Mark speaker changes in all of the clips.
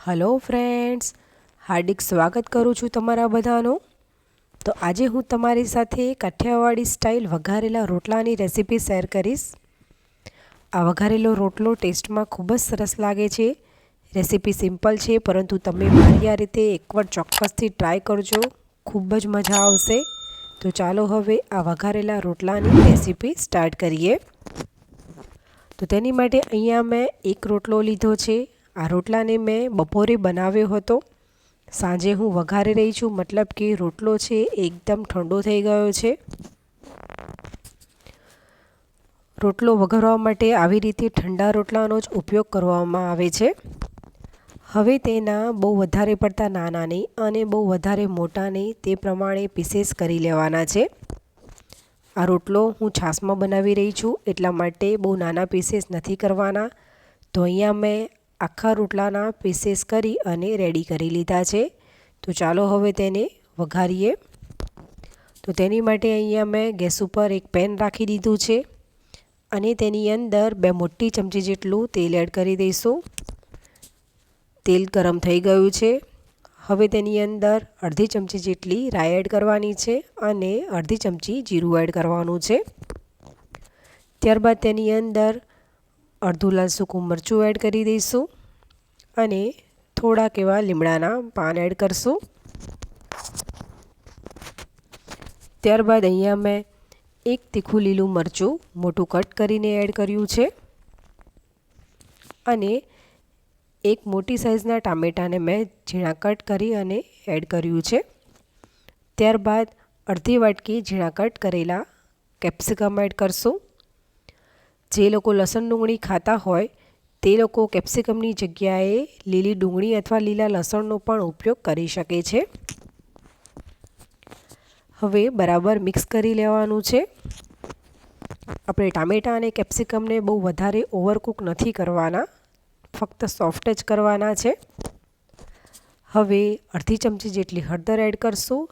Speaker 1: Hello friends, હાર્દિક સ્વાગત કરું છું તમારા બધાનું। તો આજે હું તમારી સાથે કાઠિયાવાડી સ્ટાઇલ વઘારેલા રોટલાની રેસીપી શેર કરીશ। આ વઘારેલો રોટલો ટેસ્ટમાં ખૂબ જ સરસ લાગે છે। રેસીપી સિમ્પલ છે, પરંતુ તમે મારી આ રીતે એકવાર ચોક્કસથી ટ્રાય કરજો, ખૂબ જ મજા આવશે। તો ચાલો હવે આ વઘારેલા રોટલાની રેસીપી સ્ટાર્ટ કરીએ। તો તેની માટે અહીંયા મેં એક રોટલો લીધો છે। આ રોટલાને મેં બપોરે બનાવ્યો હતો। સાંજે હું વઘારી રહી છું, મતલબ કે રોટલો છે એકદમ ઠંડો થઈ ગયો છે। રોટલો વઘારવા માટે આવી રીતે ઠંડા રોટલાનો જ ઉપયોગ કરવામાં આવે છે। હવે તેના બહુ વધારે પડતા નાના નહીં અને બહુ વધારે મોટા નહીં, તે પ્રમાણે પીસેસ કરી લેવાના છે। આ રોટલો હું છાશમાં બનાવી રહી છું, એટલા માટે બહુ નાના પીસેસ નથી કરવાના। તો અહીંયા મેં આખા રોટલાના પીસેસ કરી અને રેડી કરી લીધા છે। તો ચાલો હવે તેને વઘારીએ। તો તેની માટે અહીંયા મેં ગેસ ઉપર એક પેન રાખી દીધું છે અને તેની અંદર 2 મોટી ચમચી જેટલું તેલ એડ કરી દઈશું। તેલ ગરમ થઈ ગયું છે। હવે તેની અંદર અડધી ચમચી જેટલી રાઈ એડ કરવાની છે અને અડધી ચમચી જીરું એડ કરવાનું છે। ત્યારબાદ તેની અંદર અડધું લાલ સૂકું મરચું એડ કરી દઈશું અને થોડાક એવા લીમડાના પાન એડ કરશું। ત્યારબાદ અહીંયા મેં એક તીખું લીલું મરચું મોટું કટ કરીને એડ કર્યું છે અને એક મોટી સાઈઝના ટામેટાને મેં ઝીણા કટ કરી અને એડ કર્યું છે। ત્યારબાદ અડધી વાટકી ઝીણા કટ કરેલા કેપ્સિકમ એડ કરશું। જે લોકો લસણ ડુંગળી ખાતા હોય તે લોકો કેપ્સિકમની જગ્યાએ લીલી ડુંગળી અથવા લીલા લસણનો પણ ઉપયોગ કરી શકે છે। હવે બરાબર મિક્સ કરી લેવાનું છે। આપણે ટામેટાં અને કેપ્સિકમને બહુ વધારે ઓવરકુક નથી કરવાના, ફક્ત સોફ્ટ જ કરવાના છે। હવે અડધી ચમચી જેટલી હળદર એડ કરશું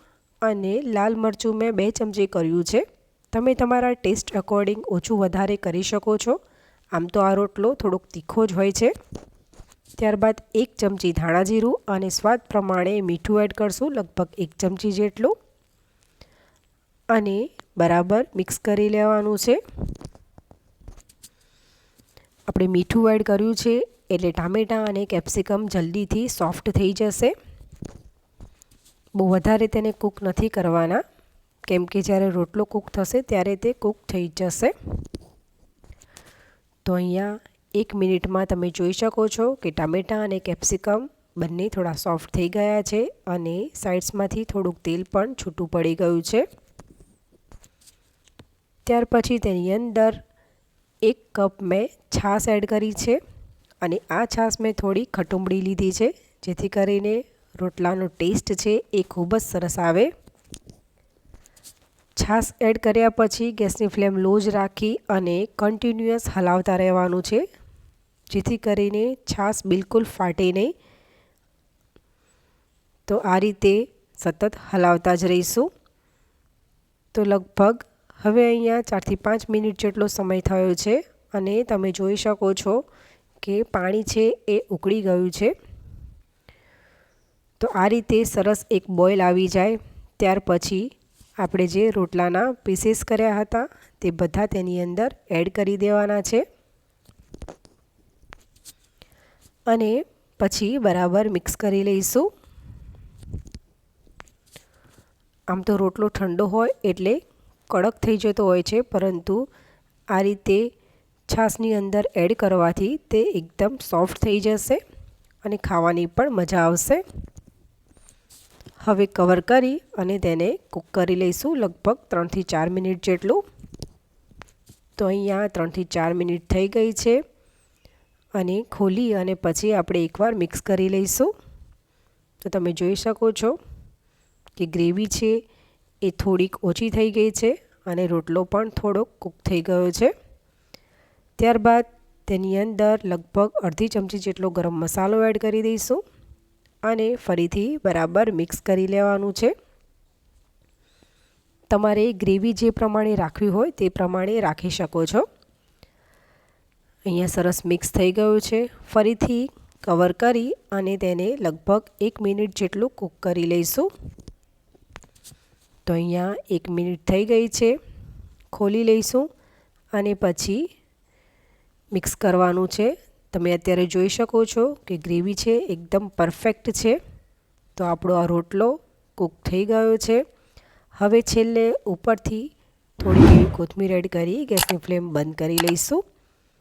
Speaker 1: અને લાલ મરચું મેં 2 ચમચી કર્યું છે। તમે તમારા ટેસ્ટ અકોર્ડિંગ ઓછું વધારે કરી શકો છો। આમ તો આ રોટલો થોડોક તીખો જ હોય છે। ત્યારબાદ 1 ચમચી ધાણા જીરું અને સ્વાદ પ્રમાણે મીઠું એડ કરશું, લગભગ 1 ચમચી જેટલું, અને બરાબર મિક્સ કરી લેવાનું છે। આપણે મીઠું એડ કર્યું છે એટલે ટામેટાં અને કેપ્સિકમ જલ્દીથી સોફ્ટ થઈ જશે। બહુ વધારે તેને કૂક નથી કરવાના, કેમ કે જ્યારે રોટલો કૂક થશે ત્યારે તે કૂક થઈ જશે। તો અહીંયા 1 મિનિટમાં તમે જોઈ શકો છો કે ટામેટાં અને કેપ્સિકમ બંને થોડા સોફ્ટ થઈ ગયા છે અને સાઇડ્સમાંથી થોડુંક તેલ પણ છૂટું પડી ગયું છે। ત્યાર પછી તેની અંદર 1 કપ મેં છાશ એડ કરી છે અને આ છાશ મેં થોડી ખટુંબળી લીધી છે, જેથી કરીને રોટલાનો ટેસ્ટ છે એ ખૂબ જ સરસ આવે। છાશ એડ કર્યા પછી ગેસની ફ્લેમ લો જ રાખી અને કન્ટિન્યુઅસ હલાવતા રહેવાનું છે, જેથી કરીને છાશ બિલકુલ ફાટે નહીં। તો આ રીતે સતત હલાવતા જ રહીશું। તો લગભગ હવે અહીંયા 4 થી 5 મિનિટ જેટલો સમય થયો છે અને તમે જોઈ શકો છો કે પાણી છે એ ઉકળી ગયું છે। તો આ રીતે સરસ એક બોઇલ આવી જાય ત્યાર પછી આપણે જે રોટલાના પીસીસ કર્યા હતા તે બધા તેની અંદર એડ કરી દેવાના છે અને પછી બરાબર મિક્સ કરી લઈશું। આમ તો રોટલો ઠંડો હોય એટલે કડક થઈ જતો હોય છે, પરંતુ આ રીતે છાશની અંદર એડ કરવાથી તે એકદમ સોફ્ટ થઈ જશે અને ખાવાની પણ મજા આવશે। હવે કવર કરી અને તેને કૂક કરી લઈશું, લગભગ 3 થી 4 મિનિટ જેટલું। તો અહીંયા 3 થી 4 મિનિટ થઈ ગઈ છે અને ખોલી અને પછી આપણે એકવાર મિક્સ કરી લઈશું। તો તમે જોઈ શકો છો કે ગ્રેવી છે એ થોડીક ઓછી થઈ ગઈ છે અને રોટલો પણ થોડોક કૂક થઈ ગયો છે। ત્યારબાદ તેની અંદર લગભગ અડધી ચમચી જેટલો ગરમ મસાલો એડ કરી દઈશું અને ફરીથી બરાબર મિક્સ કરી લેવાનું છે। તમારે ગ્રેવી જે પ્રમાણે રાખવી હોય તે પ્રમાણે રાખી શકો છો। અહીંયા સરસ મિક્સ થઈ ગયું છે। ફરીથી કવર કરી અને તેને લગભગ 1 મિનિટ જેટલું કૂક કરી લઈશું. તો અહીંયા 1 મિનિટ થઈ ગઈ છે. ખોલી લઈશું અને પછી મિક્સ કરવાનું છે. તમે અત્યારે જોઈ શકો છો કે ગ્રેવી છે એકદમ પરફેક્ટ છે. તો આપણો આ રોટલો કૂક થઈ ગયો છે. હવે છેલ્લે ઉપરથી થોડી એવી કોથમીર એડ કરી ગેસની ફ્લેમ બંધ કરી લઈશું.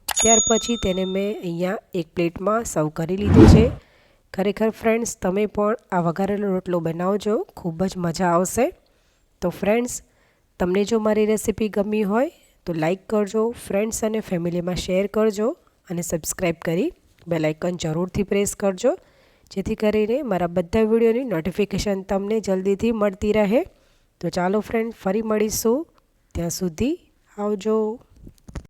Speaker 1: ત્યાર પછી તેને મેં અહીંયા એક પ્લેટમાં સર્વ કરી લીધું છે. ખરેખર ફ્રેન્ડ્સ, તમે પણ આ વઘારેલો રોટલો બનાવજો, ખૂબ જ મજા આવશે. તો ફ્રેન્ડ્સ, તમને જો મારી રેસીપી ગમી હોય તો લાઈક કરજો, ફ્રેન્ડ્સ અને ફેમિલીમાં શેર કરજો અને સબસ્ક્રાઈબ કરી બેલ આઇકન જરૂરથી પ્રેસ કરજો, જેથી કરીને મારા બધા વિડીયોની નોટિફિકેશન તમને જલ્દીથી મળતી રહે. તો ચાલો ફ્રેન્ડ, ફરી મળીશું. ત્યાં સુધી આવજો.